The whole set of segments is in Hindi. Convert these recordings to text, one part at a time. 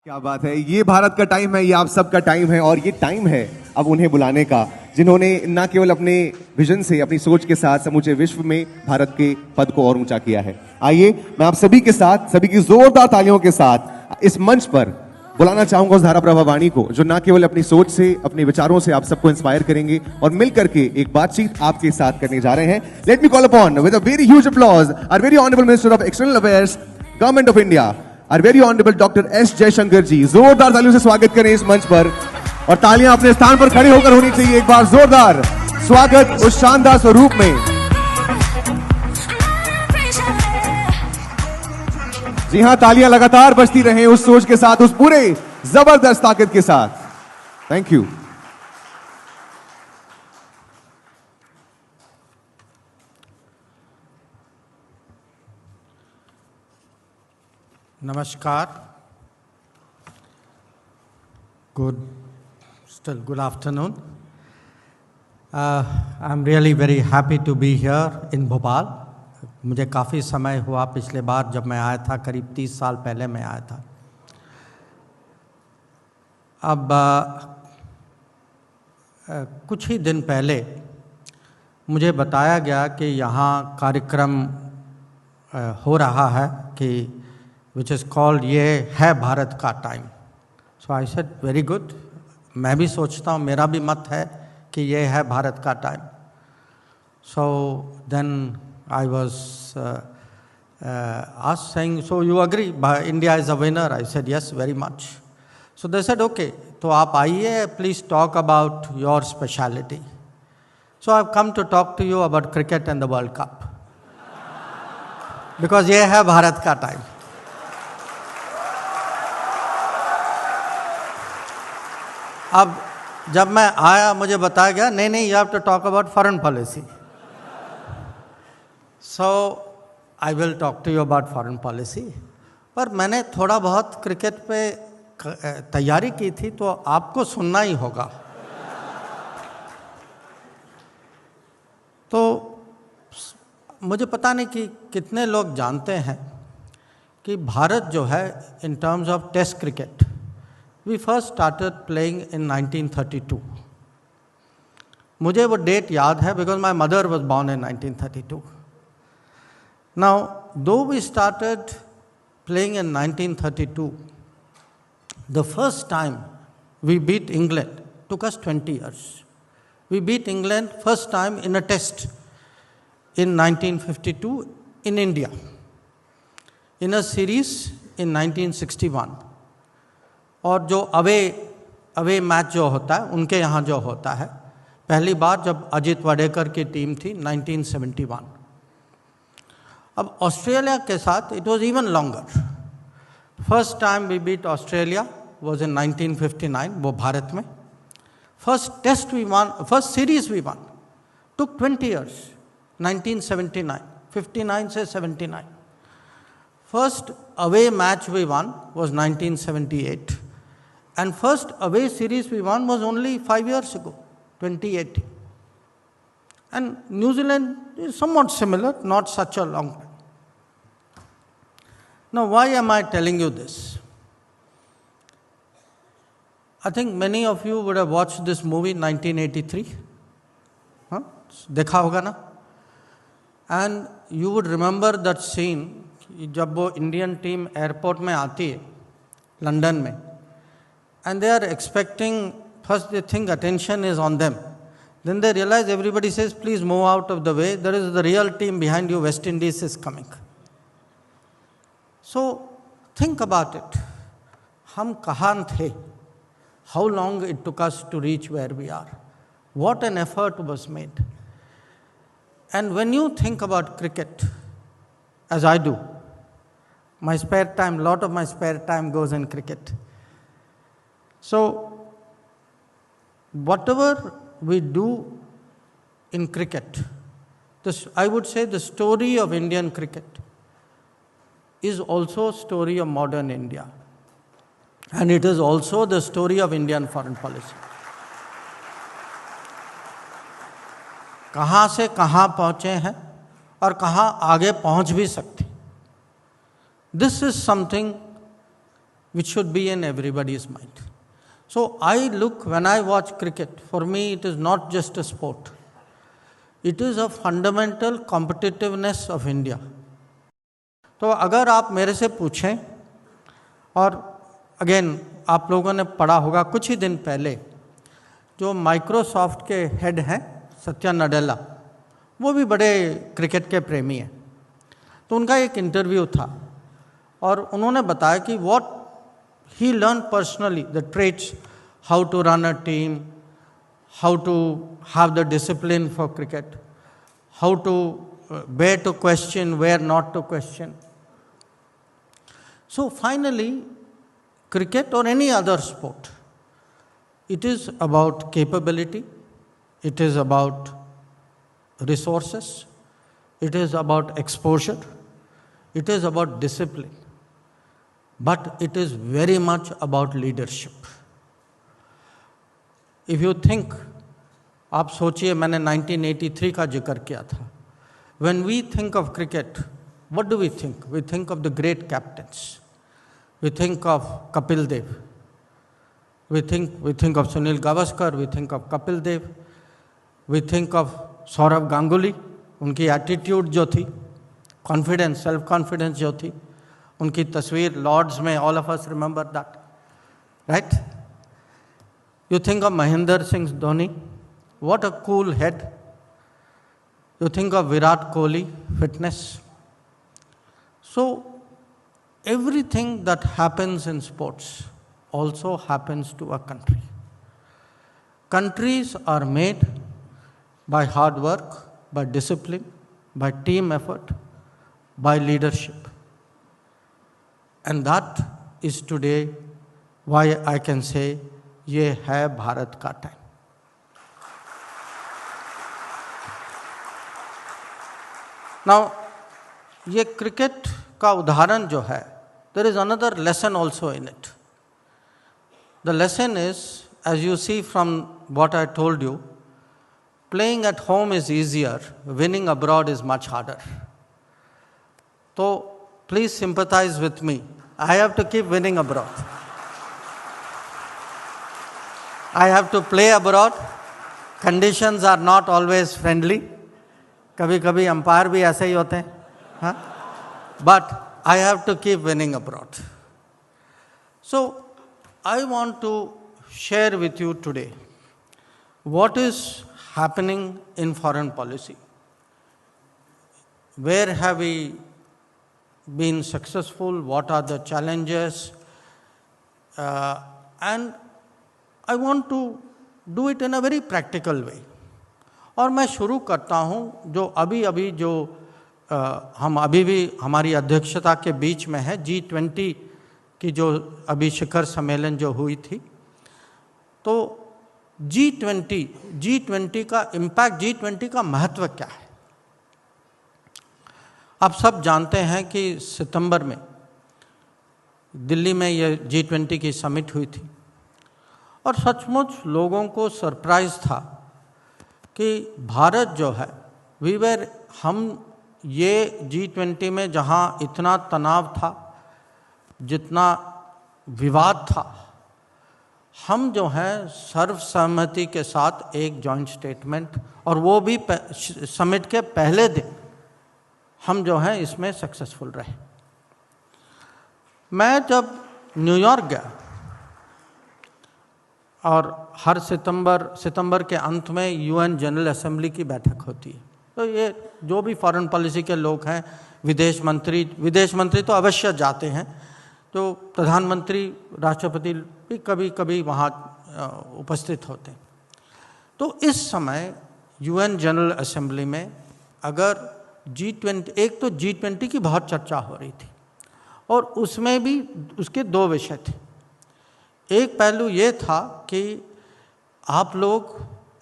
क्या बात है। ये भारत का टाइम है, ये आप सबका टाइम है और ये टाइम है अब उन्हें बुलाने का, जिन्होंने न केवल अपने विजन से, अपनी सोच के साथ समूचे विश्व में भारत के पद को और ऊंचा किया है। आइए मैं आप सभी के साथ, सभी की जोरदार तालियों के साथ इस मंच पर बुलाना चाहूंगा उस धारा प्रभा वाणी को, जो न केवल अपनी सोच से, अपने विचारों से आप सबको इंस्पायर करेंगे और मिलकर के एक बातचीत आपके साथ करने जा रहे हैं। Let me call upon with a very huge applause our very honourable minister of external affairs, government of India, Our very honorable Dr. S. Jaishankar ji. जोरदार तालियों से स्वागत करें इस मंच पर, और तालियां अपने स्थान पर खड़े होकर होनी चाहिए। एक बार जोरदार स्वागत उस शानदार स्वरूप में। जी हां, तालियां लगातार बजती रहें उस सोच के साथ, उस पूरे जबरदस्त ताकत के साथ। Thank you. Namaskar. Good afternoon. I'm really very happy to be here in Bhopal. मुझे काफ़ी समय हुआ, पिछले बार जब मैं आया था करीब 30 साल पहले मैं आया था। अब कुछ ही दिन पहले मुझे बताया गया कि यहाँ कार्यक्रम हो रहा है कि which is called ये है भारत का time. So I said very good, मैं भी सोचता हूँ, मेरा भी मत है कि ये है भारत का time. So then I was asked saying, so you agree India is a winner? I said yes, very much. So they said okay, तो आप आइए, please talk about your speciality. So I've come to talk to you about cricket and the World Cup because ये है भारत का टाइम। अब जब मैं आया मुझे बताया गया नहीं, you have to talk about foreign policy. So I will talk to you about foreign policy. पर मैंने थोड़ा बहुत क्रिकेट पे तैयारी की थी, तो आपको सुनना ही होगा। तो मुझे पता नहीं कि कितने लोग जानते हैं कि भारत जो है in terms of test cricket, we first started playing in 1932. मुझे वो डेट याद है because my mother was born in 1932. Now, though we started playing in 1932, the first time we beat England took us 20 years. We beat England first time in a test in 1952 in India, in a series in 1961. और जो अवे मैच जो होता है उनके यहाँ जो होता है, पहली बार जब अजित वाडेकर की टीम थी 1971। अब ऑस्ट्रेलिया के साथ it was even longer. First time we beat Australia was in 1959, वो भारत में। First test we won, first series we won, took 20 years, 1979, 59 से 79। First away match we won was 1978, and first away series we won was only 5 years ago, 2018. And New Zealand is somewhat similar, not such a long time. Now, why am I telling you this? I think many of you would have watched this movie 1983. देखा होगा ना? And you would remember that scene जब वो इंडियन टीम एयरपोर्ट में आती है लंदन में, and they are expecting, first they think attention is on them, then they realize everybody says please move out of the way, there is the real team behind you, West Indies is coming. So think about it, हम कहाँ थे, how long it took us to reach where we are, what an effort was made. And when you think about cricket, as I do, my spare time, lot of my spare time goes in cricket. So, whatever we do in cricket, I would say the story of Indian cricket is also a story of modern India. And it is also the story of Indian foreign policy. कहाँ से कहाँ पहुँचे हैं और कहाँ आगे पहुँच भी सकते। This is something which should be in everybody's mind. So when I watch cricket, for me it is not just a sport. It is a fundamental competitiveness of India. तो अगर आप मेरे से पूछें, और अगेन आप लोगों ने पढ़ा होगा कुछ ही दिन पहले जो माइक्रोसॉफ्ट के हेड हैं सत्या नडेला, वो भी बड़े क्रिकेट के प्रेमी हैं, तो उनका एक इंटरव्यू था और उन्होंने बताया कि what he learn personally the traits, how to run a team, how to have the discipline for cricket, how to where to question, where not to question. So finally, cricket or any other sport, it is about capability, it is about resources, it is about exposure, it is about discipline, but it is very much about leadership. If you think, आप सोचिए, मैंने 1983 का जिक्र किया था. When we think of cricket, what do we think? We think of the great captains. We think of Kapil Dev. We think of Sunil Gavaskar. We think of Kapil Dev. We think of Saurav Ganguly. उनकी एटीट्यूड जो थी, कॉन्फिडेंस, सेल्फ कॉन्फिडेंस जो थी, उनकी तस्वीर लॉर्ड्स में, all of us remember that, right? You think of Mahendra Singh Dhoni, what a cool head. You think of Virat Kohli, fitness. So, everything that happens in sports also happens to a country. Countries are made by hard work, by discipline, by team effort, by leadership. And that is today why I can say, ये है भारत का टाइम. नाउ ये क्रिकेट का उदाहरण जो है, there is another lesson also in it. The lesson is, as you see from what I told you, playing at home is easier, winning abroad is much harder. तो please sympathise with me, I have to keep winning abroad. I have to play abroad. Conditions are not always friendly. कभी कभी अंपायर भी ऐसे ही होते हैं, हाँ? But I have to keep winning abroad. So I want to share with you today what is happening in foreign policy. Where have we been successful? What are the challenges? And I want to do it in a very practical way. और मैं शुरू करता हूँ जो अभी जो हम अभी भी हमारी अध्यक्षता के बीच में है, G20 की जो अभी शिखर सम्मेलन जो हुई थी. तो G20 का इम्पैक्ट, G20 का महत्व क्या है? आप सब जानते हैं कि सितंबर में दिल्ली में ये G20 की समिट हुई थी और सचमुच लोगों को सरप्राइज था कि भारत जो है, हम ये G20 में जहाँ इतना तनाव था, जितना विवाद था, हम जो है सर्वसम्मति के साथ एक जॉइंट स्टेटमेंट, और वो भी समिट के पहले दिन हम जो है इसमें सक्सेसफुल रहे. मैं जब न्यूयॉर्क गया, और हर सितंबर के अंत में यूएन जनरल असेंबली की बैठक होती है, तो ये जो भी फॉरेन पॉलिसी के लोग हैं, विदेश मंत्री तो अवश्य जाते हैं, तो प्रधानमंत्री, राष्ट्रपति भी कभी कभी वहाँ उपस्थित होते हैं. तो इस समय यूएन जनरल असेंबली में अगर G20, एक तो G20 की बहुत चर्चा हो रही थी और उसमें भी उसके दो विषय थे. एक पहलू ये था कि आप लोग,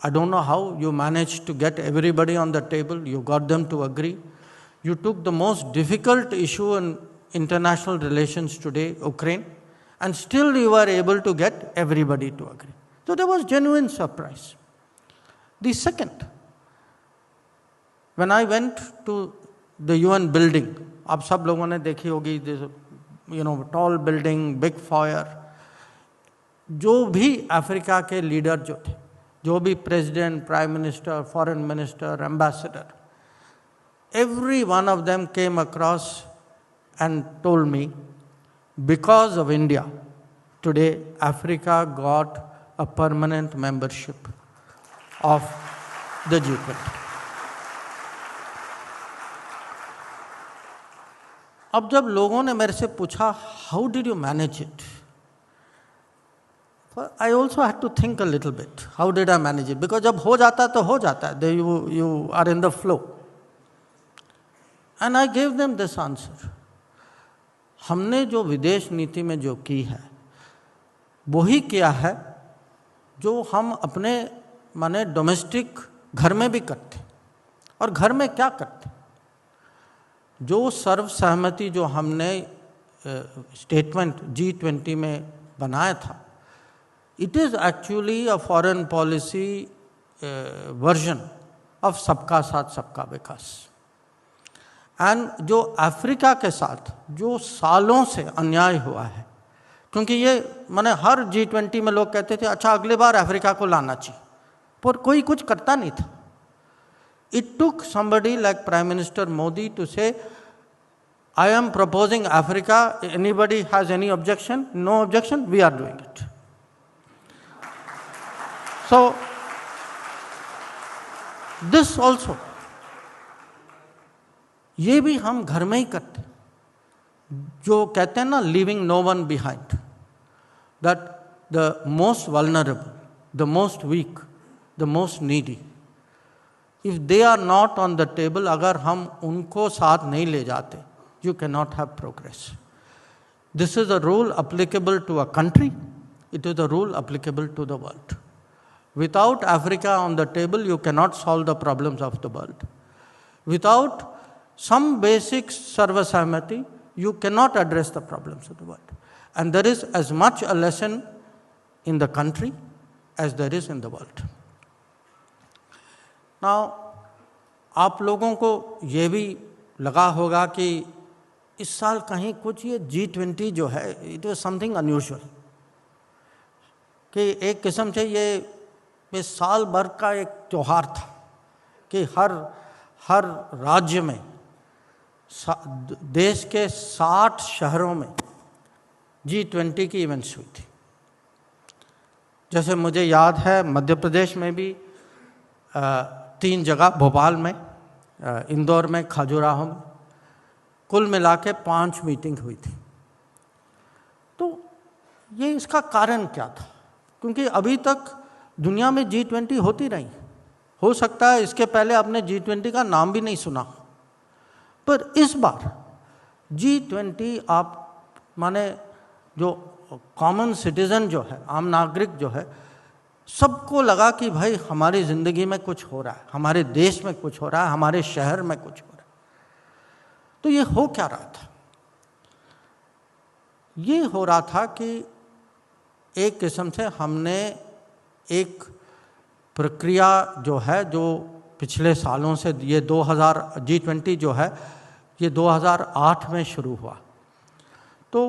I don't know how you manage to get everybody on the table, you got them to agree, you took the most difficult issue in international relations today, Ukraine, and still you were able to get everybody to agree. So there was genuine surprise. The second, when I went to the UN building, आप सब लोगों ने देखी होगी टॉल बिल्डिंग, बिग फायर, जो भी अफ्रीका के लीडर जो थे, जो भी president, prime minister, foreign minister, ambassador, every one of them came across and told me, because of India, today Africa got a permanent membership of the G20. अब जब लोगों ने मेरे से पूछा, how did you manage it, I also had to think a little bit, how did I manage it? Because जब हो जाता है तो हो जाता है, you are in the flow. And I gave them this answer. हमने जो विदेश नीति में जो की है, वही किया है जो हम अपने माने डोमेस्टिक घर में भी करते। और घर में क्या करते, जो सर्वसहमति जो हमने स्टेटमेंट G20 में बनाया था, it is actually a foreign policy version of सबका साथ सबका विकास। एंड जो अफ्रीका के साथ जो सालों से अन्याय हुआ है, क्योंकि ये माने हर G20 में लोग कहते थे अच्छा अगले बार अफ्रीका को लाना चाहिए, पर कोई कुछ करता नहीं था। It took somebody like Prime Minister Modi to say, I am proposing Africa, anybody has any objection? No objection, we are doing it. So this also, ये भी हम घर में ही करते, जो कहते हैं ना leaving no one behind, that the most vulnerable, the most weak, the most needy, if they are not on the table, अगर हम उनको साथ नहीं ले जाते, you cannot have progress. This is a rule applicable to a country, it is a rule applicable to the world. Without Africa on the table, you cannot solve the problems of the world. Without some basic sarvasahmati, you cannot address the problems of the world. And there is as much a lesson in the country as there is in the world. Now, आप लोगों को ये भी लगा होगा कि इस साल कहीं कुछ ये G20 जो है, इट वाज समथिंग अनयूजुअल, कि एक किस्म से ये साल भर का एक त्यौहार था कि हर राज्य में देश के 60 शहरों में G20 की इवेंट्स हुई थी। जैसे मुझे याद है मध्य प्रदेश में भी 3 जगह, भोपाल में, इंदौर में, खजुराहो में, कुल मिला के 5 मीटिंग हुई थी। तो ये इसका कारण क्या था? क्योंकि अभी तक दुनिया में G20 होती रही, हो सकता है इसके पहले आपने G20 का नाम भी नहीं सुना, पर इस बार G20 आप माने जो कॉमन सिटीजन जो है, आम नागरिक जो है, सबको लगा कि भाई हमारी ज़िंदगी में कुछ हो रहा है, हमारे देश में कुछ हो रहा है, हमारे शहर में कुछ हो रहा है। तो ये हो क्या रहा था? ये हो रहा था कि एक किस्म से हमने एक प्रक्रिया जो है, जो पिछले सालों से ये G20 जो है ये 2008 में शुरू हुआ, तो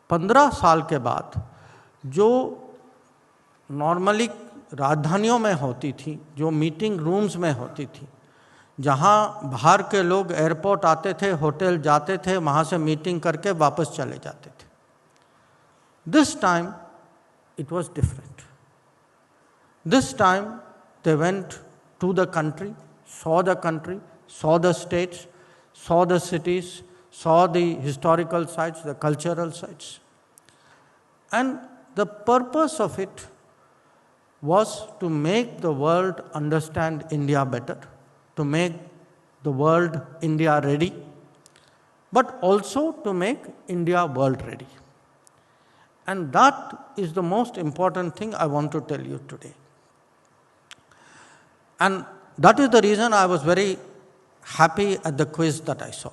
15 साल के बाद जो नॉर्मली राजधानियों में होती थी, जो मीटिंग रूम्स में होती थी, जहाँ बाहर के लोग एयरपोर्ट आते थे, होटल जाते थे, वहाँ से मीटिंग करके वापस चले जाते थे, this time it was different. This time they went to the country, saw the country, saw the states, saw the cities, saw the historical sites, the cultural sites. And the purpose of it was to make the world understand India better, to make the world India ready, but also to make India world ready. And that is the most important thing I want to tell you today. And that is the reason I was very happy at the quiz that I saw.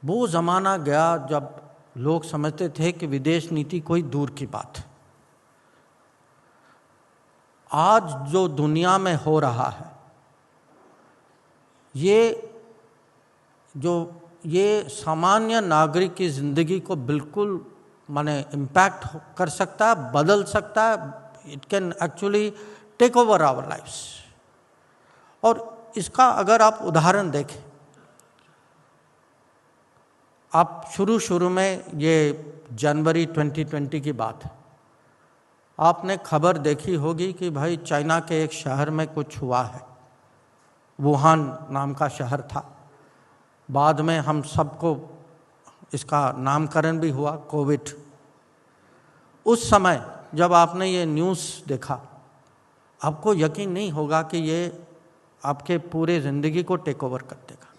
वो ज़माना गया जब लोग समझते थे कि विदेश नीति कोई दूर की बात है। आज जो दुनिया में हो रहा है, ये जो ये सामान्य नागरिक की ज़िंदगी को बिल्कुल माने इम्पैक्ट कर सकता है, बदल सकता है। It can actually take over our lifes. और इसका अगर आप उदाहरण देखें, आप शुरू में, ये जनवरी 2020 की बात है, आपने खबर देखी होगी कि भाई चाइना के एक शहर में कुछ हुआ है, वुहान नाम का शहर था। बाद में हम सबको इसका नामकरण भी हुआ कोविड। उस समय जब आपने ये न्यूज़ देखा, आपको यकीन नहीं होगा कि ये आपके पूरे ज़िंदगी को टेक ओवर कर देगा।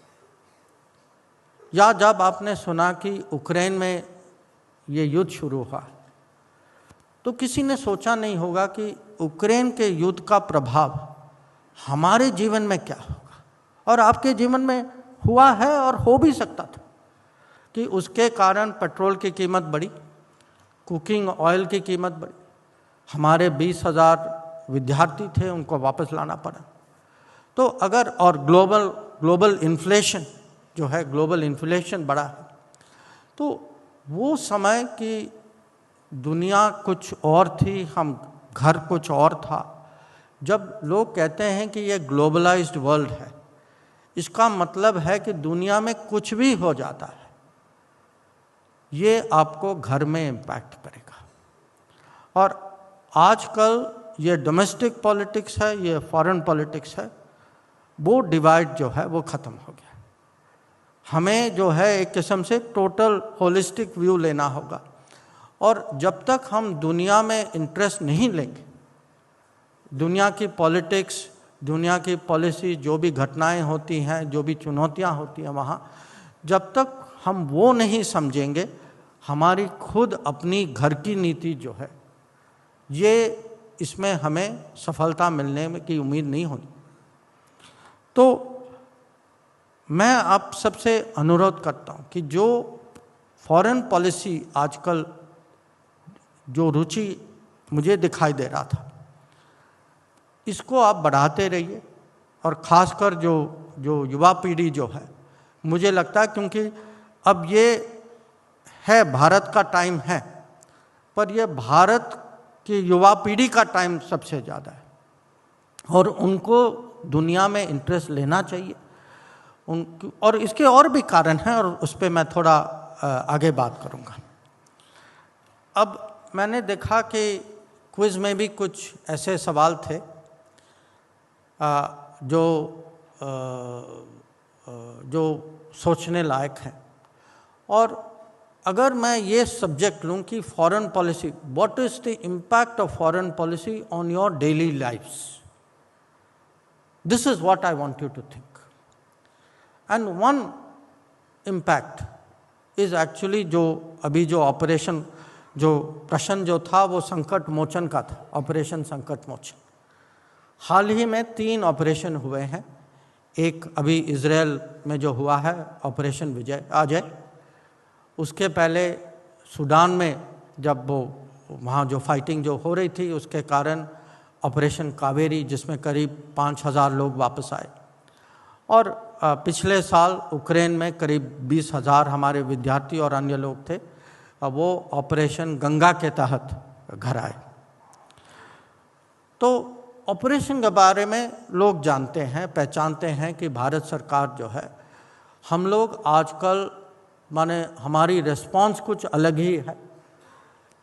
या जब आपने सुना कि यूक्रेन में ये युद्ध शुरू हुआ, तो किसी ने सोचा नहीं होगा कि यूक्रेन के युद्ध का प्रभाव हमारे जीवन में क्या होगा। और आपके जीवन में हुआ है और हो भी सकता था कि उसके कारण पेट्रोल की कीमत बढ़ी, कुकिंग ऑयल की कीमत बढ़ी, हमारे 20,000 विद्यार्थी थे उनको वापस लाना पड़ा। तो अगर, और ग्लोबल इन्फ्लेशन जो है, ग्लोबल इन्फ्लेशन बढ़ा है। तो वो समय की दुनिया कुछ और थी, हम घर कुछ और था। जब लोग कहते हैं कि ये ग्लोबलाइज्ड वर्ल्ड है, इसका मतलब है कि दुनिया में कुछ भी हो जाता है, ये आपको घर में इम्पैक्ट करेगा। और आजकल ये डोमेस्टिक पॉलिटिक्स है, ये फॉरेन पॉलिटिक्स है, वो डिवाइड जो है वो ख़त्म हो गया। हमें जो है एक किस्म से टोटल होलिस्टिक व्यू लेना होगा। और जब तक हम दुनिया में इंटरेस्ट नहीं लेंगे, दुनिया की पॉलिटिक्स, दुनिया की पॉलिसी, जो भी घटनाएं होती हैं, जो भी चुनौतियां होती हैं वहाँ, जब तक हम वो नहीं समझेंगे, हमारी खुद अपनी घर की नीति जो है, ये इसमें हमें सफलता मिलने की उम्मीद नहीं होगी। तो मैं आप सबसे अनुरोध करता हूँ कि जो फॉरेन पॉलिसी आजकल जो रुचि मुझे दिखाई दे रहा था, इसको आप बढ़ाते रहिए। और ख़ासकर जो युवा पीढ़ी जो है, मुझे लगता है क्योंकि अब ये है, भारत का टाइम है, पर ये भारत की युवा पीढ़ी का टाइम सबसे ज़्यादा है और उनको दुनिया में इंटरेस्ट लेना चाहिए। और इसके और भी कारण हैं और उस पर मैं थोड़ा आगे बात करूँगा। अब मैंने देखा कि क्विज़ में भी कुछ ऐसे सवाल थे जो सोचने लायक हैं। और अगर मैं ये सब्जेक्ट लूँ कि foreign policy, what is the impact of foreign policy on your daily lifes, this is what I want you to think. And one impact is actually जो अभी जो ऑपरेशन, जो प्रश्न जो था वो संकट मोचन का था, ऑपरेशन संकट मोचन। हाल ही में 3 ऑपरेशन हुए हैं। एक अभी इजराइल में जो हुआ है ऑपरेशन अजय, उसके पहले सूडान में जब वो वहाँ जो फाइटिंग जो हो रही थी उसके कारण ऑपरेशन कावेरी, जिसमें करीब 5,000 लोग वापस आए। और पिछले साल यूक्रेन में करीब 20,000 हमारे विद्यार्थी और अन्य लोग थे, वो ऑपरेशन गंगा के तहत घर आए। तो ऑपरेशन के बारे में लोग जानते हैं, पहचानते हैं कि भारत सरकार जो है, हम लोग आजकल माने हमारी रिस्पांस कुछ अलग ही है।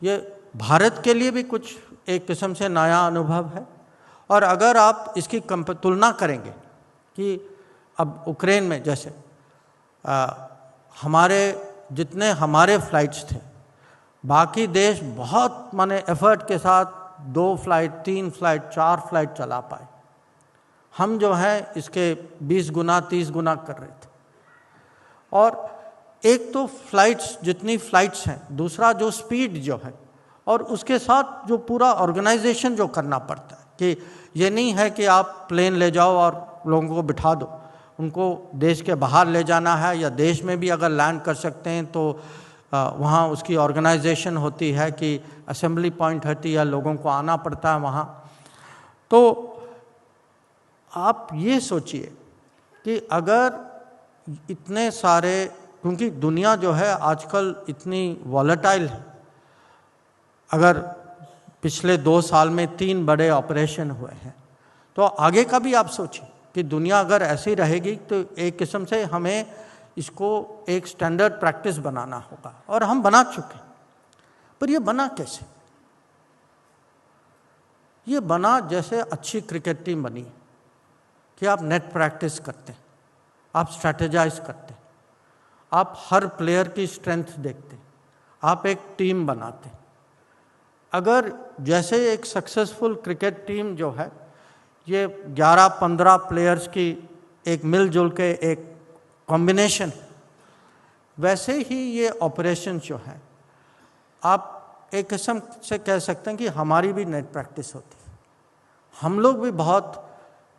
ये भारत के लिए भी कुछ एक किस्म से नया अनुभव है। और अगर आप इसकी तुलना करेंगे कि अब यूक्रेन में जैसे हमारे जितने हमारे फ्लाइट्स थे, बाकी देश बहुत माने एफर्ट के साथ 2 फ्लाइट, 3 फ्लाइट, 4 फ्लाइट चला पाए। हम जो है इसके 20 गुना 30 गुना कर रहे थे। और एक तो फ्लाइट्स, जितनी फ्लाइट्स हैं, दूसरा जो स्पीड जो है, और उसके साथ जो पूरा ऑर्गेनाइजेशन जो करना पड़ता है कि ये नहीं है कि आप प्लेन ले जाओ और लोगों को बिठा दो, उनको देश के बाहर ले जाना है या देश में भी अगर लैंड कर सकते हैं तो वहाँ उसकी ऑर्गेनाइजेशन होती है कि असेंबली पॉइंट होती है, लोगों को आना पड़ता है वहाँ। तो आप ये सोचिए कि अगर इतने सारे क्योंकि दुनिया जो है आजकल इतनी वॉलेटाइल है। अगर पिछले 2 साल में 3 बड़े ऑपरेशन हुए हैं, तो आगे का भी आप सोचिए कि दुनिया अगर ऐसी रहेगी तो एक किस्म से हमें इसको एक स्टैंडर्ड प्रैक्टिस बनाना होगा, और हम बना चुके। पर ये बना कैसे? ये बना जैसे अच्छी क्रिकेट टीम बनी कि आप नेट प्रैक्टिस करते, आप स्ट्रैटेजाइज करते, आप हर प्लेयर की स्ट्रेंथ देखते, आप एक टीम बनाते। अगर जैसे एक सक्सेसफुल क्रिकेट टीम जो है ये 11-15 प्लेयर्स की एक मिलजुल के एक कॉम्बिनेशन, वैसे ही ये ऑपरेशन जो है आप एक किस्म से कह सकते हैं कि हमारी भी नेट प्रैक्टिस होती है। हम लोग भी बहुत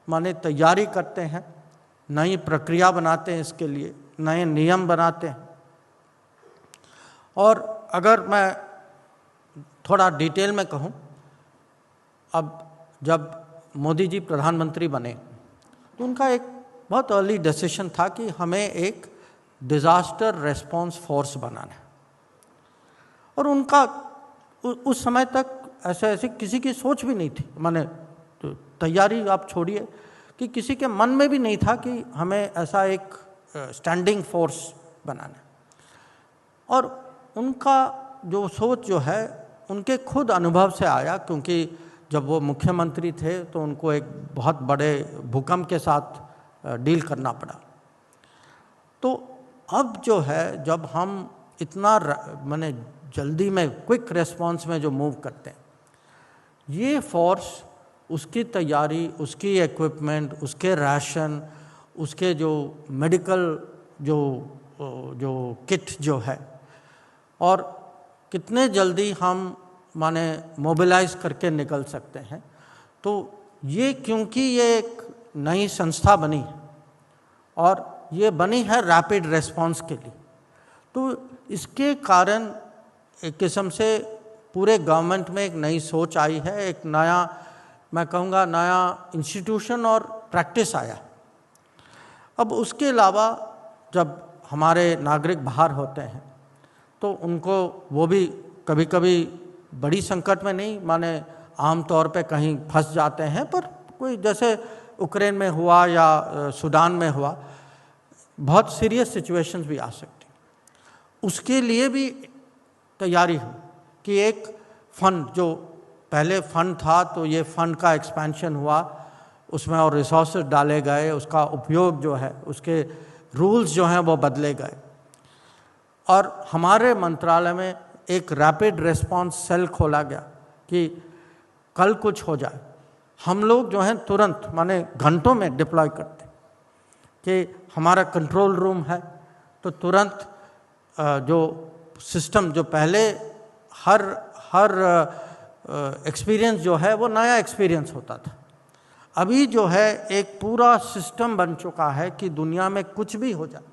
माने तैयारी करते हैं, नई प्रक्रिया बनाते हैं, इसके लिए नए नियम बनाते हैं। और अगर मैं थोड़ा डिटेल में कहूँ, अब जब मोदी जी प्रधानमंत्री बने तो उनका एक बहुत अर्ली डिसीजन था कि हमें एक डिज़ास्टर रेस्पॉन्स फोर्स बनाना है। और उनका उस समय तक ऐसे किसी की सोच भी नहीं थी, माने तो तैयारी आप छोड़िए कि किसी के मन में भी नहीं था कि हमें ऐसा एक स्टैंडिंग फोर्स बनाना है। और उनका जो सोच जो है उनके खुद अनुभव से आया, क्योंकि जब वो मुख्यमंत्री थे तो उनको एक बहुत बड़े भूकंप के साथ डील करना पड़ा। तो अब जो है जब हम इतना माने जल्दी में क्विक रेस्पॉन्स में जो मूव करते हैं, ये फोर्स, उसकी तैयारी, उसकी इक्विपमेंट, उसके राशन, उसके जो मेडिकल जो किट जो है, और कितने जल्दी हम माने मोबिलाइज करके निकल सकते हैं। तो ये क्योंकि ये एक नई संस्था बनी है और ये बनी है रैपिड रेस्पॉन्स के लिए, तो इसके कारण एक किस्म से पूरे गवर्नमेंट में एक नई सोच आई है, एक नया, मैं कहूँगा नया इंस्टीट्यूशन और प्रैक्टिस आया। अब उसके अलावा जब हमारे नागरिक बाहर होते हैं तो उनको वो भी कभी कभी बड़ी संकट में नहीं, माने आम तौर पे कहीं फंस जाते हैं, पर कोई जैसे यूक्रेन में हुआ या सूडान में हुआ, बहुत सीरियस सिचुएशंस भी आ सकती। उसके लिए भी तैयारी हो कि एक फंड, जो पहले फंड था तो ये फंड का एक्सपेंशन हुआ, उसमें और रिसोर्सेज डाले गए, उसका उपयोग जो है, उसके रूल्स जो हैं वो बदले गए। और हमारे मंत्रालय में एक रैपिड रेस्पॉन्स सेल खोला गया कि कल कुछ हो जाए, हम लोग जो हैं तुरंत माने घंटों में डिप्लॉय करते कि हमारा कंट्रोल रूम है, तो तुरंत जो सिस्टम, जो पहले हर एक्सपीरियंस जो है वो नया एक्सपीरियंस होता था, अभी जो है एक पूरा सिस्टम बन चुका है कि दुनिया में कुछ भी हो जाए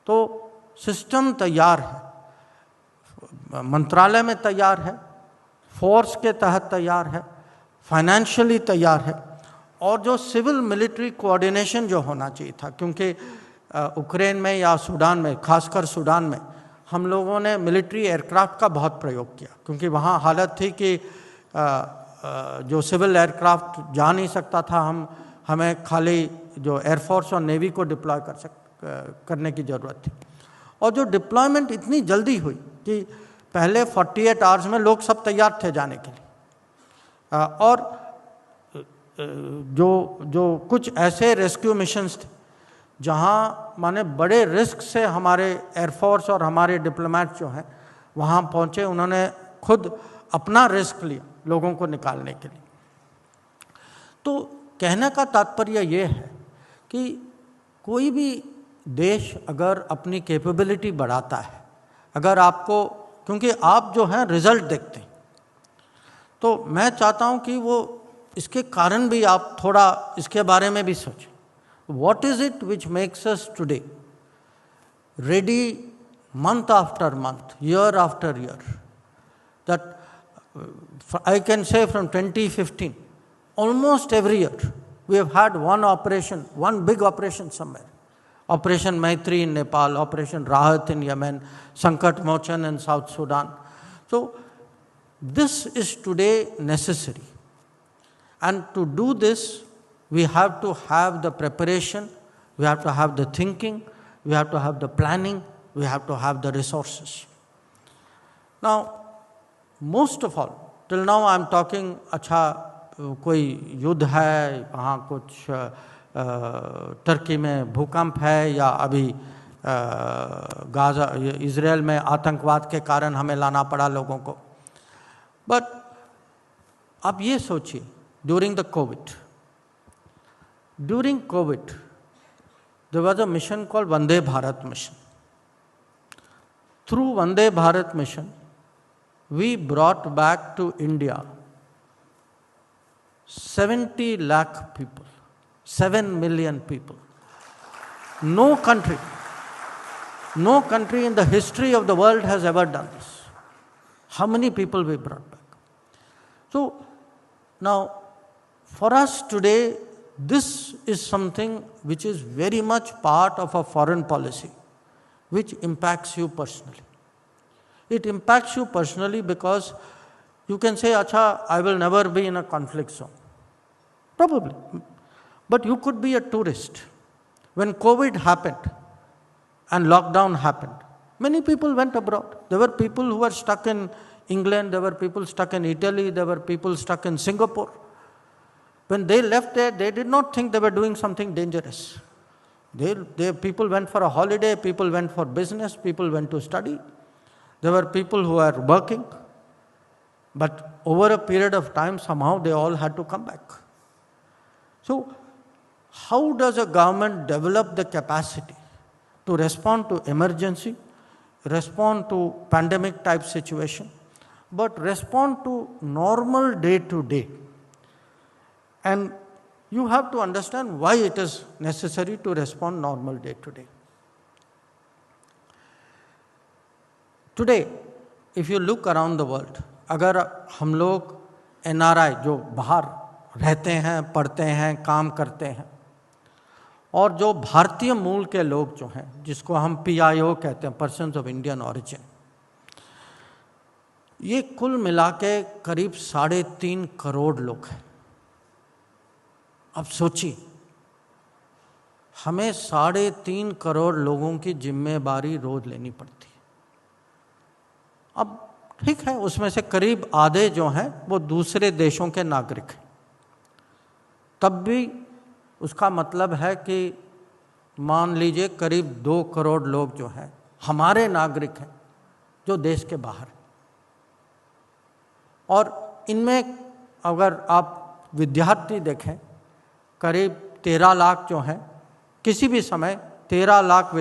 तो सिस्टम तैयार है, मंत्रालय में तैयार है, फोर्स के तहत तैयार है, फाइनेंशियली तैयार है, और जो सिविल मिलिट्री कोऑर्डिनेशन जो होना चाहिए था, क्योंकि यूक्रेन में या सूडान में, खासकर सूडान में हम लोगों ने मिलिट्री एयरक्राफ्ट का बहुत प्रयोग किया, क्योंकि वहाँ हालत थी कि जो सिविल एयरक्राफ्ट जा नहीं सकता था, हमें खाली जो एयरफोर्स और नेवी को डिप्लॉय करने की ज़रूरत थी। और जो डिप्लॉयमेंट इतनी जल्दी हुई कि पहले 48 आवर्स में लोग सब तैयार थे जाने के लिए। और जो कुछ ऐसे रेस्क्यू मिशंस थे जहाँ माने बड़े रिस्क से हमारे एयरफोर्स और हमारे डिप्लोमेट जो हैं वहाँ पहुँचे, उन्होंने खुद अपना रिस्क लिया लोगों को निकालने के लिए। तो कहने का तात्पर्य ये है कि कोई भी देश अगर अपनी कैपेबिलिटी बढ़ाता है, अगर आपको, क्योंकि आप जो हैं रिजल्ट देखते हैं, तो मैं चाहता हूं कि वो इसके कारण भी आप थोड़ा इसके बारे में भी सोचें। What is it which makes us today ready month after month, year after year, that I can say from 2015, almost every year we have had one operation, one big operation somewhere, Operation Maitri in Nepal, Operation Rahat in Yemen, Sankat Mochan in South Sudan. So this is today necessary. And to do this, we have to have the preparation, we have to have the thinking, we have to have the planning, we have to have the resources. Now, most of all, till now I am talking, अच्छा कोई युद्ध है, वहाँ कुछ टर्की में भूकंप है, या अभी गाजा इजराइल में आतंकवाद के कारण हमें लाना पड़ा लोगों को. बट आप ये सोचिए, during the Covid there was a mission called Vande Bharat mission. Through Vande Bharat mission, we brought back to India 70 lakh people, 7 million people. No country in the history of the world has ever done this. How many people we brought back? So now, for us today, this is something which is very much part of a foreign policy, which impacts you personally. It impacts you personally because you can say, "Acha, I will never be in a conflict zone." Probably. But you could be a tourist. When COVID happened and lockdown happened, many people went abroad. There were people who were stuck in England, there were people stuck in Italy, there were people stuck in Singapore. When they left there, they did not think they were doing something dangerous. People went for a holiday, people went for business, people went to study. There were people who were working. But over a period of time, somehow they all had to come back. So, how does a government develop the capacity to respond to emergency, respond to pandemic type situation, but respond to normal day to day? And you have to understand why it is necessary to respond normal day to day. Today, if you look around the world, अगर हम लोग NRI जो बाहर रहते हैं, पढ़ते हैं, काम करते हैं, और जो भारतीय मूल के लोग जो हैं, जिसको हम PIO कहते हैं, पर्सन्स ऑफ इंडियन ऑरिजिन, ये कुल मिला के करीब 3.5 करोड़ लोग हैं. अब सोचिए, हमें 3.5 करोड़ लोगों की जिम्मेदारी रोज लेनी पड़ती है. अब ठीक है, उसमें से करीब आधे जो हैं वो दूसरे देशों के नागरिक हैं. तब भी उसका मतलब है कि मान लीजिए करीब 2 करोड़ लोग जो हैं हमारे नागरिक हैं, जो देश के बाहर. और इनमें अगर आप विद्यार्थी देखें, करीब 13 लाख जो हैं, किसी भी समय 13 लाख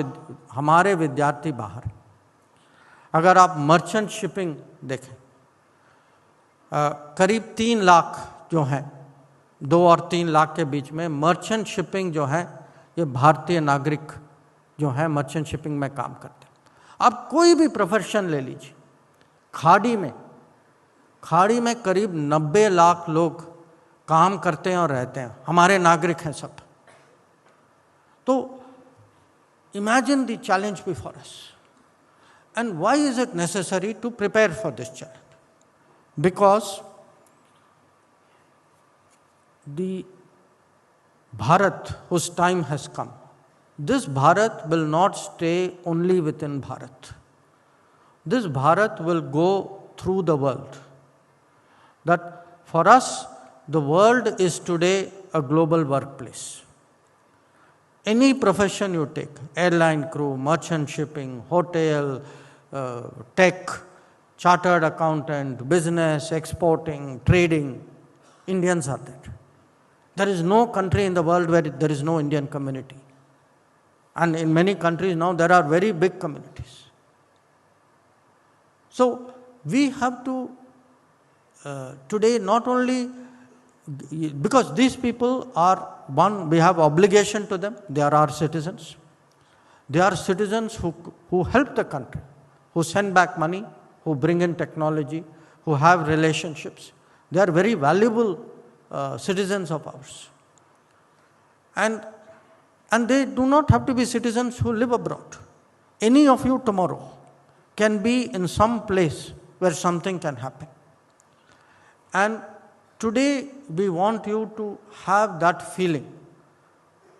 हमारे विद्यार्थी बाहर. अगर आप मर्चेंट शिपिंग देखें, करीब 3 लाख जो हैं, 2 और 3 लाख के बीच में मर्चेंट शिपिंग जो है, ये भारतीय नागरिक जो हैं मर्चेंट शिपिंग में काम करते हैं. आप कोई भी प्रोफेशन ले लीजिए, खाड़ी में करीब 90 लाख लोग काम करते हैं और रहते हैं, हमारे नागरिक हैं सब. तो imagine the challenge before us. And why is it necessary to prepare for this challenge? Because the Bharat whose time has come, this Bharat will not stay only within Bharat. This Bharat will go through the world. That for us, the world is today a global workplace. Any profession you take, airline crew, merchant shipping, hotel, tech, chartered accountant, business, exporting, trading, Indians are there. There is no country in the world where there is no Indian community. And in many countries now there are very big communities. So we have to today not only, because these people are, one, we have obligation to them, they are our citizens. They are citizens who help the country, who send back money, who bring in technology, who have relationships. They are very valuable citizens of ours. And And they do not have to be citizens who live abroad. Any of you tomorrow can be in some place where something can happen. And today we want you to have that feeling.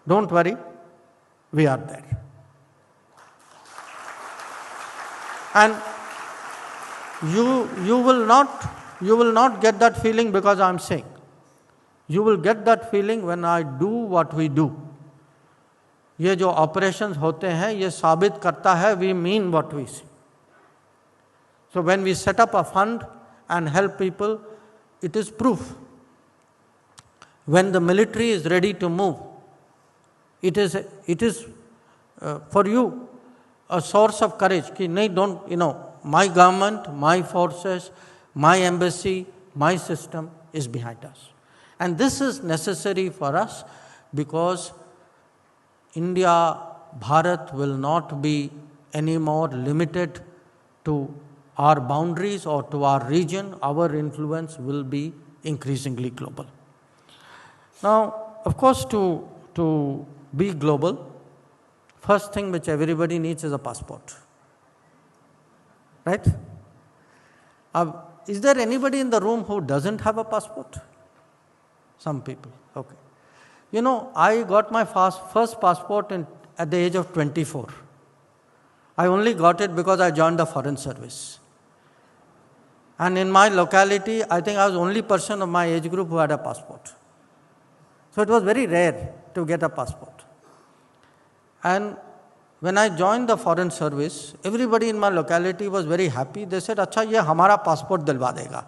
Don't worry, we are there. And you will not get that feeling because I am saying. You will get that feeling when I do what we do. ये जो operations होते हैं ये साबित करता है we mean what we say. So when we set up a fund and help people, it is proof. When the military is ready to move, it is for you a source of courage. कि नहीं, don't, my government, my forces, my embassy, my system is behind us. And this is necessary for us because India, Bharat will not be anymore limited to our boundaries or to our region. Our influence will be increasingly global. Now, of course, to be global, first thing which everybody needs is a passport. Right? Is there anybody in the room who doesn't have a passport? Some people. Okay. I got my first passport at the age of 24. I only got it because I joined the foreign service. And in my locality, I think I was the only person of my age group who had a passport. So it was very rare to get a passport. And when I joined the foreign service, everybody in my locality was very happy. They said, अच्छा ये हमारा पासपोर्ट दिलवा देगा.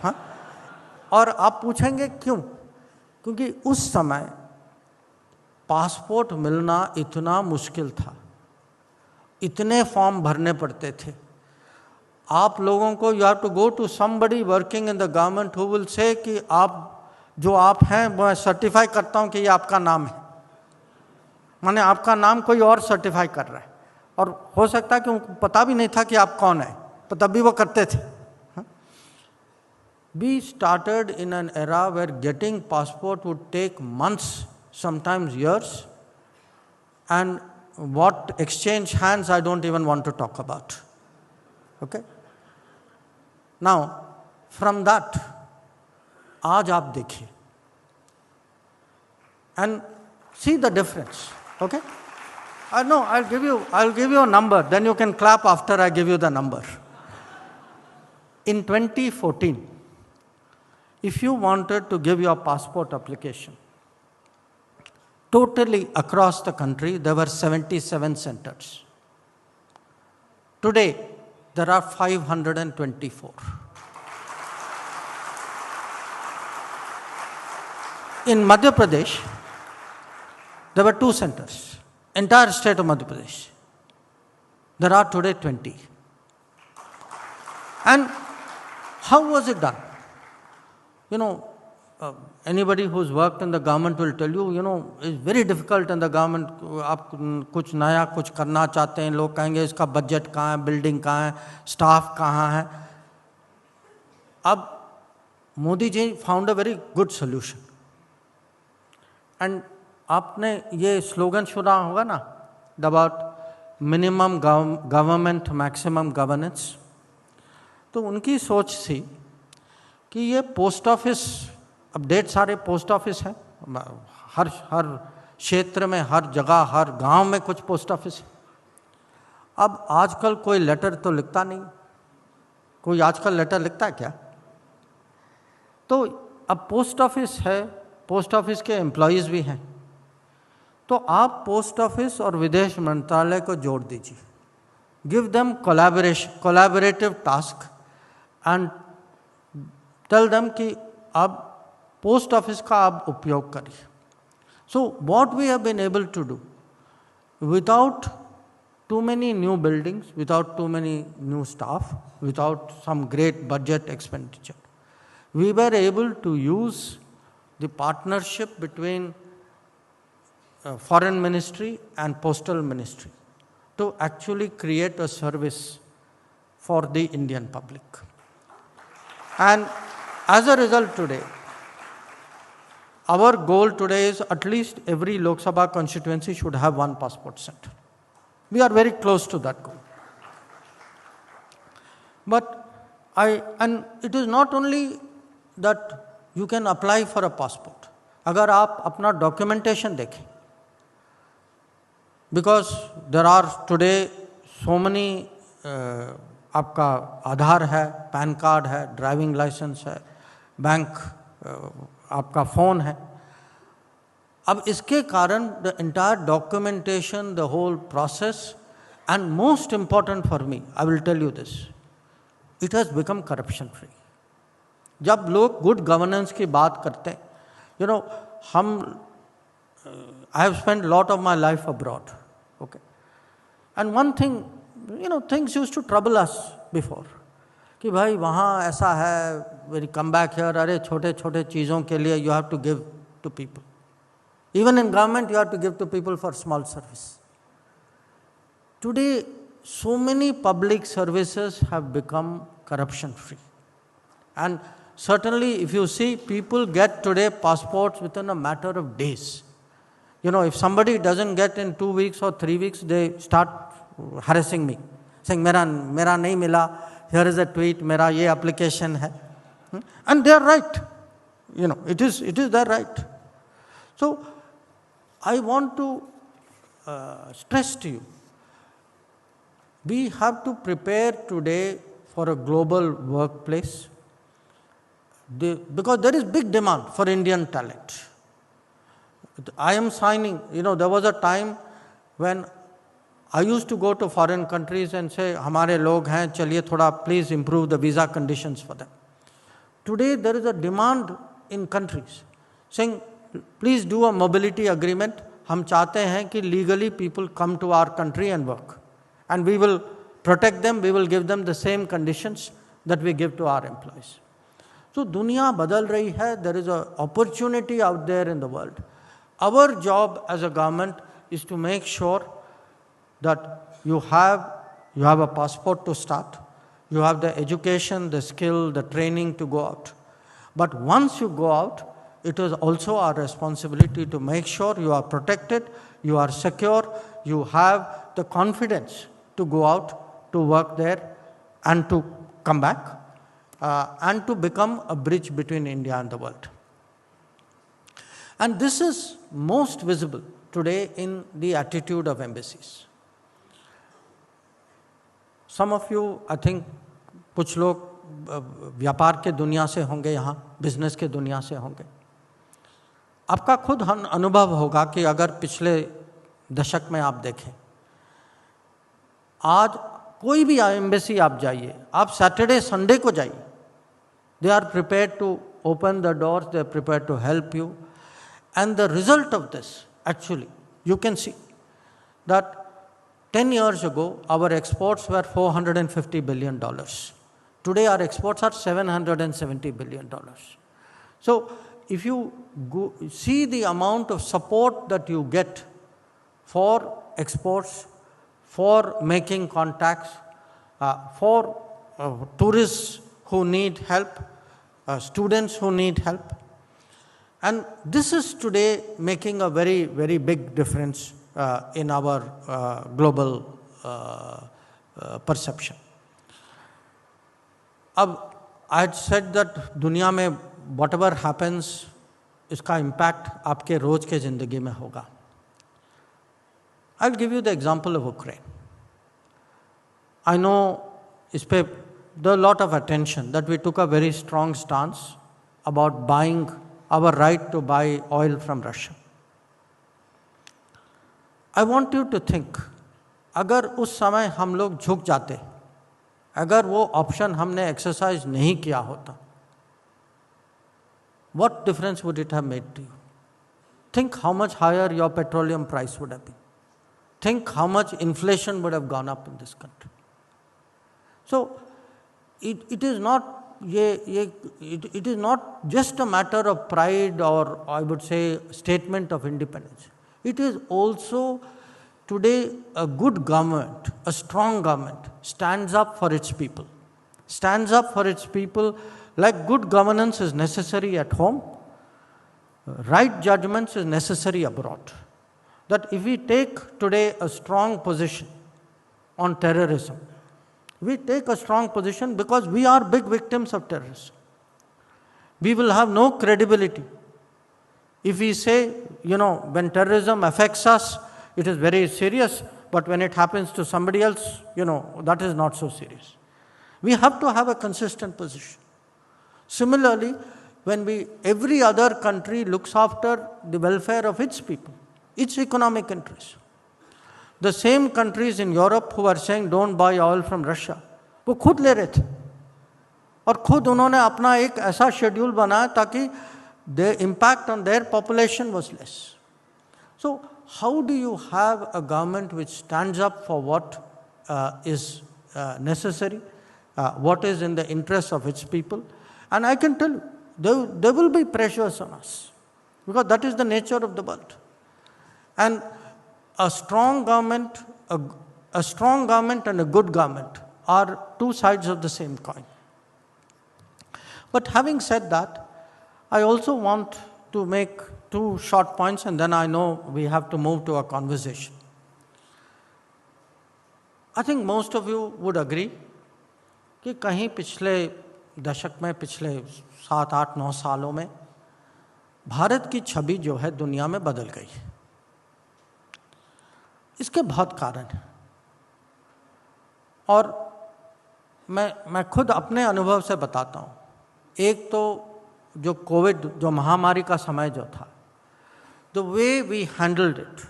हाँ? और आप पूछेंगे क्यों? क्योंकि उस समय पासपोर्ट मिलना इतना मुश्किल था, इतने फॉर्म भरने पड़ते थे. आप लोगों को you have to go to somebody working in the government who will say कि आप हैं, मैं सर्टिफाई करता हूं कि ये आपका नाम है. माने आपका नाम कोई और सर्टिफाई कर रहा है, और हो सकता है कि उनको पता भी नहीं था कि आप कौन है, पर तब भी वो करते थे. We started in an era where getting passport would take months, sometimes years, and what exchange hands I don't even want to talk about. Okay? Now, from that, आज आप देखिए and see the difference. Okay? No, I'll give you a number, then you can clap after I give you the number. In 2014, if you wanted to give your passport application, totally across the country, there were 77 centers. Today, there are 524. In Madhya Pradesh, there were 2 centers. Entire state of Madhya Pradesh. There are today 20. And how was it done? Anybody who's worked in the government will tell you, it's very difficult in the government. आप कुछ नया कुछ करना चाहते हैं, लोग कहेंगे इसका बजट कहाँ है, बिल्डिंग कहाँ है, स्टाफ कहाँ है. अब Modi ji found a very good solution. And आपने ये स्लोगन सुना होगा ना, about minimum government, maximum governance. तो उनकी सोच थी कि ये पोस्ट ऑफिस, अब ढेर सारे पोस्ट ऑफिस हैं, हर क्षेत्र में, हर जगह, हर गांव में कुछ पोस्ट ऑफिस है. अब आजकल कोई लेटर तो लिखता नहीं. कोई आजकल लेटर लिखता है क्या? तो अब पोस्ट ऑफिस है, पोस्ट ऑफिस के एम्प्लॉयज़ भी हैं. तो आप पोस्ट ऑफिस और विदेश मंत्रालय को जोड़ दीजिए. Give them collaborative task and tell them कि आप पोस्ट ऑफिस का आप उपयोग करिए. So what we have been able to do without too many new buildings, without too many new staff, without some great budget expenditure, we were able to use the partnership between Foreign Ministry and Postal Ministry to actually create a service for the Indian public. And as a result today, Our goal today is at least every Lok Sabha constituency should have one passport center. We are very close to that goal. And it is not only that you can apply for a passport. अगर आप अपना documentation देखें, because there are today so many आपका आधार है, पैन कार्ड है, ड्राइविंग लाइसेंस है, बैंक आपका फ़ोन है. अब इसके कारण the entire documentation, the whole process, and most important for me, I will tell you this, it has become corruption free. जब लोग गुड गवर्नेंस की बात करते हैं, you know, I have spent lot of my life abroad, okay, and one thing, you know, things used to trouble us before, कि भाई वहाँ ऐसा है, when you come back here, अरे छोटे छोटे चीज़ों के लिए you have to give to people. Even in government you have to give to people for small service. Today, so many public services have become corruption free. And certainly if you see, people get today passports within a matter of days. You know, if somebody doesn't get in 2 weeks or 3 weeks, they start harassing me, saying मेरा नहीं मिला, here is a tweet, मेरा ये application है, and they are right, you know, it is their right. So I want to stress to you, we have to prepare today for a global workplace, because there is big demand for Indian talent. I am signing, you know, there was a time when I used to go to foreign countries and say, हमारे लोग हैं, चलिए थोड़ा please improve the visa conditions for them. Today there is a demand in countries saying, please do a mobility agreement. हम चाहते हैं कि legally people come to our country and work, and we will protect them, we will give them the same conditions that we give to our employees. So दुनिया बदल रही है, there is an opportunity out there in the world. Our job as a government is to make sure that you have a passport to start, you have the education, the skill, the training to go out. But once you go out, it is also our responsibility to make sure you are protected, you are secure, you have the confidence to go out, to work there, and to come back, and to become a bridge between India and the world. And this is most visible today in the attitude of embassies. Some of you, I think, कुछ लोग व्यापार के दुनिया से होंगे, यहाँ बिजनेस के दुनिया से होंगे. आपका खुद अनुभव होगा कि अगर पिछले दशक में आप देखें, आज कोई भी एम्बेसी आप जाइए, आप सैटरडे संडे को जाइए, they are prepared to open the doors, they are prepared to help you. And the result of this, actually, you can see that 10 years ago, our exports were $450 billion. Today, our exports are $770 billion. So, if you see the amount of support that you get for exports, for making contacts, for tourists who need help, students who need help, and this is today making a very, very big difference in our global perception. अब I had said that दुनिया में whatever happens, इसका impact आपके रोज के ज़िंदगी में होगा. I'll give you the example of Ukraine. I know इस पे there is a lot of attention that we took a very strong stance about buying our right to buy oil from Russia. I want you to think, अगर उस समय हम लोग झुक जाते, अगर वो ऑप्शन हमने एक्सरसाइज नहीं किया होता, what difference would it have made to you? Think how much higher your petroleum price would have been. Think how much inflation would have gone up in this country. So it is not it is not just a matter of pride, or I would say statement of independence. It is also today a good government, a strong government stands up for its people. Stands up for its people, like good governance is necessary at home. right judgments is necessary abroad. That if we take today a strong position on terrorism, we take a strong position because we are big victims of terrorism. We will have no credibility if we say, when terrorism affects us, it is very serious, but when it happens to somebody else, that is not so serious. We have to have a consistent position. Similarly, when every other country looks after the welfare of its people, its economic interests. The same countries in Europe who are saying don't buy oil from Russia, वो खुद ले रहे थे और खुद उन्होंने अपना एक ऐसा शेड्यूल बनाया ताकि the impact on their population was less. So how do you have a government which stands up for what is necessary, what is in the interest of its people? And I can tell you, there will be pressures on us because that is the nature of the world. And a strong government and a good government are two sides of the same coin. But having said that, I also want to make two short points and then I know we have to move to a conversation. I think most of you would agree कि कहीं पिछले दशक में, पिछले 7-8-9 सालों में भारत की छवि जो है दुनिया में बदल गई है. इसके बहुत कारण हैं और मैं खुद अपने अनुभव से बताता हूँ. एक तो जो कोविड, जो महामारी का समय जो था, the way we handled it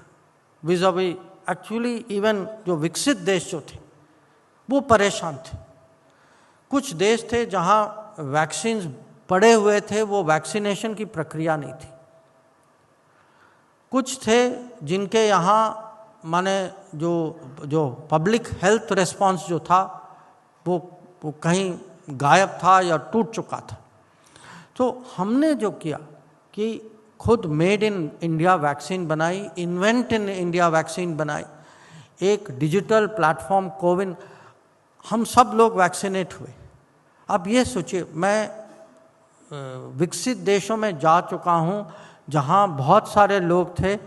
vis-a-vis, actually even जो विकसित देश जो थे वो परेशान थे. कुछ देश थे जहाँ वैक्सीन्स पड़े हुए थे, वो वैक्सीनेशन की प्रक्रिया नहीं थी. कुछ थे जिनके यहाँ माने जो पब्लिक हेल्थ रिस्पांस जो था वो कहीं गायब था या टूट चुका था. तो हमने जो किया कि खुद मेड इन इंडिया वैक्सीन बनाई, इन्वेंट इन इंडिया वैक्सीन बनाई, एक डिजिटल प्लेटफॉर्म कोविन, हम सब लोग वैक्सीनेट हुए. अब ये सोचिए, मैं विकसित देशों में जा चुका हूँ जहाँ बहुत सारे लोग थे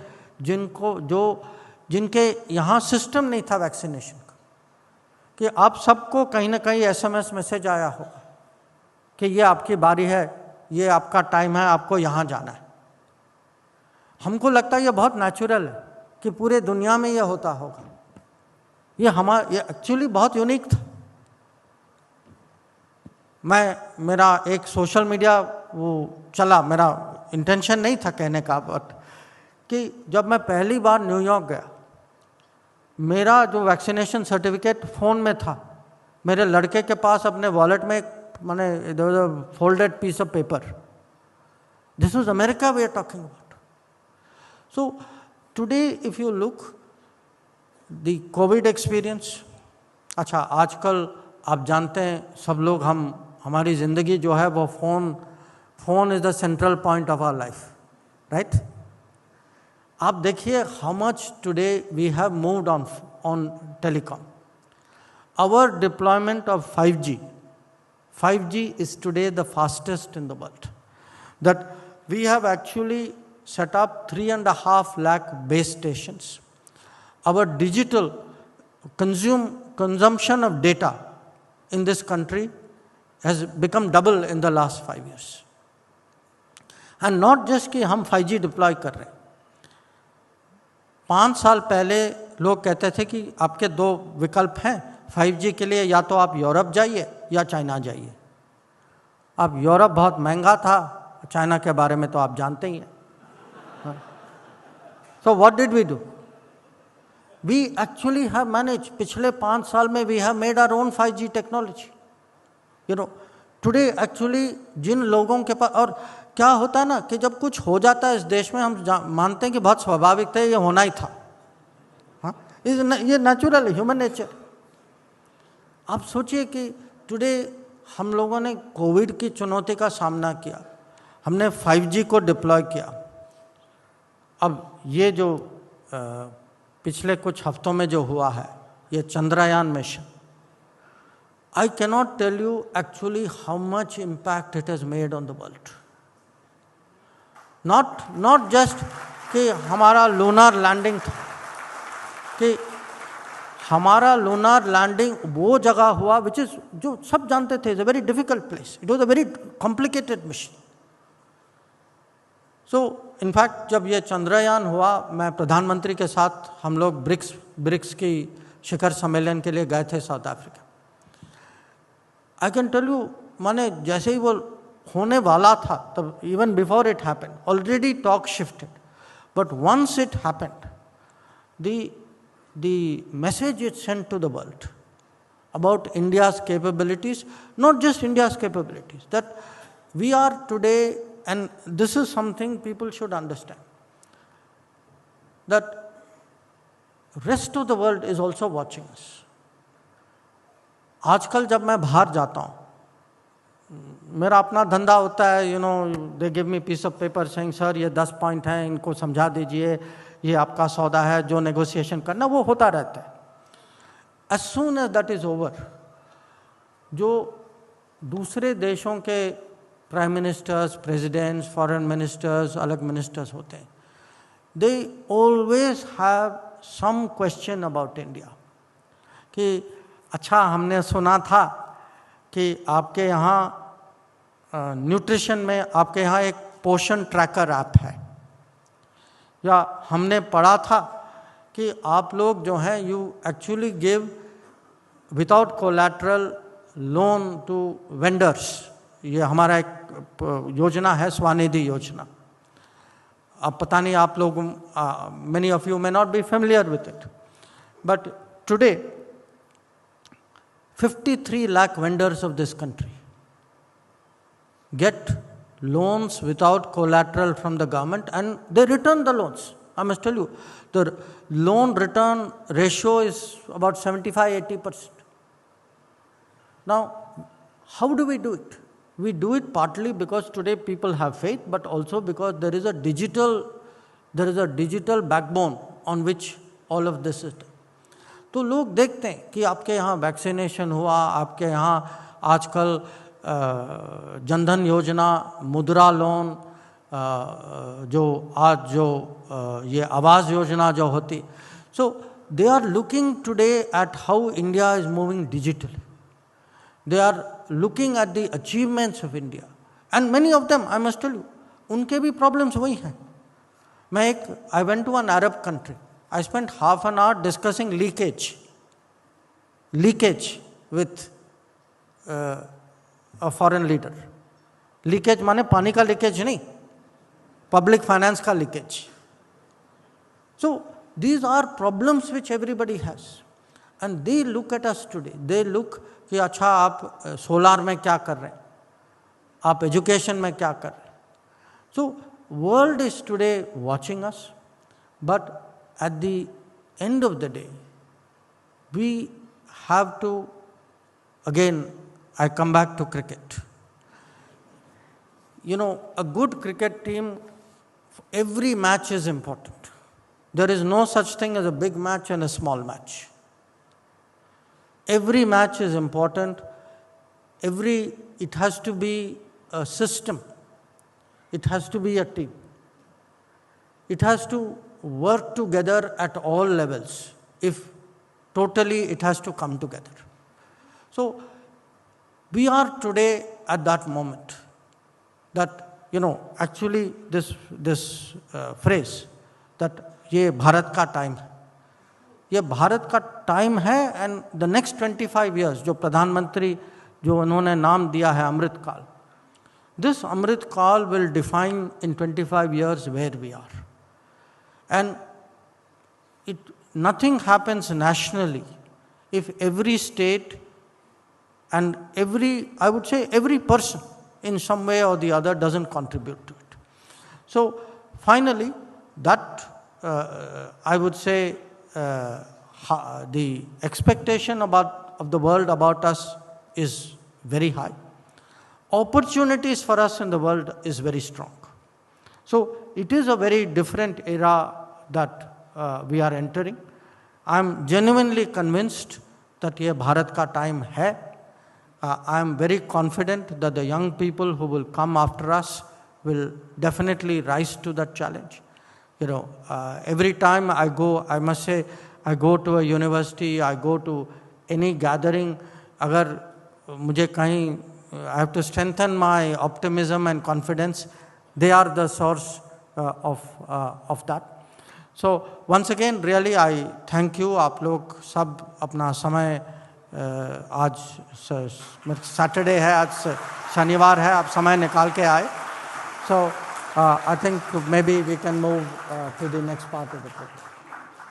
जिनके यहाँ सिस्टम नहीं था वैक्सीनेशन का, कि आप सबको कहीं ना कहीं SMS मैसेज आया होगा कि ये आपकी बारी है, ये आपका टाइम है, आपको यहाँ जाना है. हमको लगता है ये बहुत नेचुरल है कि पूरे दुनिया में ये होता होगा. ये एक्चुअली बहुत यूनिक था. मेरा एक सोशल मीडिया वो चला, मेरा इंटेंशन नहीं था कहने का, बट कि जब मैं पहली बार न्यूयॉर्क गया, मेरा जो वैक्सीनेशन सर्टिफिकेट फ़ोन में था, मेरे लड़के के पास अपने वॉलेट में माने folded piece of paper. This was America we are talking about. So today if you look the Covid experience, अच्छा आजकल आप जानते हैं सब लोग, हमारी ज़िंदगी जो है वो phone is the central point of our life, right. आप देखिए how much today we have moved on telecom. Our deployment of 5G is today the fastest in the world. That we have actually set up 3.5 lakh base stations. Our digital consumption of data in this country has become double in the last 5 years. And not just कि हम 5G deploy कर रहे हैं. 5 साल पहले लोग कहते थे कि आपके 2 विकल्प हैं 5G के लिए, या तो आप यूरोप जाइए या चाइना जाइए. अब यूरोप बहुत महंगा था, चाइना के बारे में तो आप जानते ही हैं. So what did we do? We actually have manage, पिछले 5 साल में we have made our own 5G technology. Today actually जिन लोगों के पास, और क्या होता है ना कि जब कुछ हो जाता है इस देश में, हम मानते हैं कि बहुत स्वाभाविक था, ये होना ही था. हाँ, ये नेचुरल ह्यूमन नेचर. आप सोचिए कि टुडे हम लोगों ने कोविड की चुनौती का सामना किया, हमने 5G को डिप्लॉय किया. अब ये जो पिछले कुछ हफ्तों में जो हुआ है, ये Chandrayaan mission, I cannot tell you actually how much impact it has made on the world. not just कि हमारा लूनर लैंडिंग था, कि हमारा लूनर लैंडिंग वो जगह हुआ विच इज, जो सब जानते थे, is a very difficult place, it was a very complicated mission. So in fact जब ये चंद्रयान हुआ, मैं प्रधानमंत्री के साथ हम लोग ब्रिक्स की शिखर सम्मेलन के लिए गए थे South Africa. I can tell you, माने जैसे ही वो होने वाला था, तब even before it happened already talk shifted, but once it happened the message it sent to the world about India's capabilities, not just India's capabilities, that we are today, and this is something people should understand, that rest of the world is also watching us. आजकल जब मैं बाहर जाता हूँ, मेरा अपना धंधा होता है, you know, they give me piece of paper saying sir ये 10 पॉइंट हैं, इनको समझा दीजिए, ये आपका सौदा है, जो नेगोशिएशन करना वो होता रहता है. As soon as that is over, जो दूसरे देशों के prime ministers, presidents, foreign ministers, अलग मिनिस्टर्स होते हैं, they always have some question about India, कि अच्छा हमने सुना था कि आपके यहाँ न्यूट्रिशन में, आपके यहाँ एक पोषण ट्रैकर ऐप है, या हमने पढ़ा था कि आप लोग जो हैं you actually give without collateral loan to vendors. ये हमारा एक योजना है, स्वानिधि योजना. अब पता नहीं आप लोग, many of you may not be familiar with it, but today 53 lakh vendors of this country get loans without collateral from the government, and they return the loans. I must tell you, the loan return ratio is about 75-80%. Now, how do we do it? We do it partly because today people have faith, but also because there is a digital backbone on which all of this is done. तो लोग देखते हैं कि आपके यहाँ वैक्सीनेशन हुआ, आपके यहाँ आजकल जनधन योजना, मुद्रा लोन, जो ये आवास योजना जो होती, so they are looking today at how India is moving digitally. They are looking at the achievements of India, and many of them, I must tell you, उनके भी प्रॉब्लम्स वही हैं. I went to an Arab country. I spent half an hour discussing leakage with a foreign leader. Leakage माने पानी का लीकेज नहीं, public finance का leakage. So these are problems which everybody has, and they look at us today. They look कि अच्छा आप सोलार में क्या कर रहे हैं, आप एजुकेशन में क्या कर रहे हैं. So world is today watching us, but at the end of the day, we have to, again, I come back to cricket. You know, a good cricket team, every match is important. There is no such thing as a big match and a small match. Every match is important. It has to be a system. It has to be a team. It has to work together at all levels. If totally it has to come together. So we are today at that moment that, you know, actually this phrase that ये भारत का टाइम है, ये भारत का टाइम है. एंड द नेक्स्ट 25 years जो प्रधानमंत्री जो उन्होंने नाम दिया है अमृत काल, this Amrit Kaal will define in 25 years where we are. And nothing happens nationally if every state and I would say every person in some way or the other doesn't contribute to it. So finally, that I would say the expectation of the world about us is very high. Opportunities for us in the world is very strong. So it is a very different era that we are entering. I am genuinely convinced that ये भारत का time है. I am very confident that the young people who will come after us will definitely rise to that challenge. You know, every time I go, I must say, I go to a university, I go to any gathering, agar mujhe kahin, I have to strengthen my optimism and confidence. They are the source of that. So once again, really I thank you. आप लोग सब अपना समय आज सैटरडे है, आज शनिवार है, आप समय निकाल के आए. So I think maybe we can move to the next part of the program.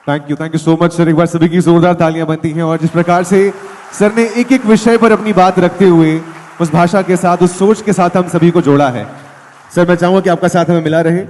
Thank you so much sir. एक बार सभी की जोरदार तालियां बनती हैं. और जिस प्रकार से सर ने एक एक विषय पर अपनी बात रखते हुए उस भाषा के साथ, उस सोच के साथ हम सभी को जोड़ा है. सर मैं चाहूंगा कि आपका साथ हमें मिला रहे.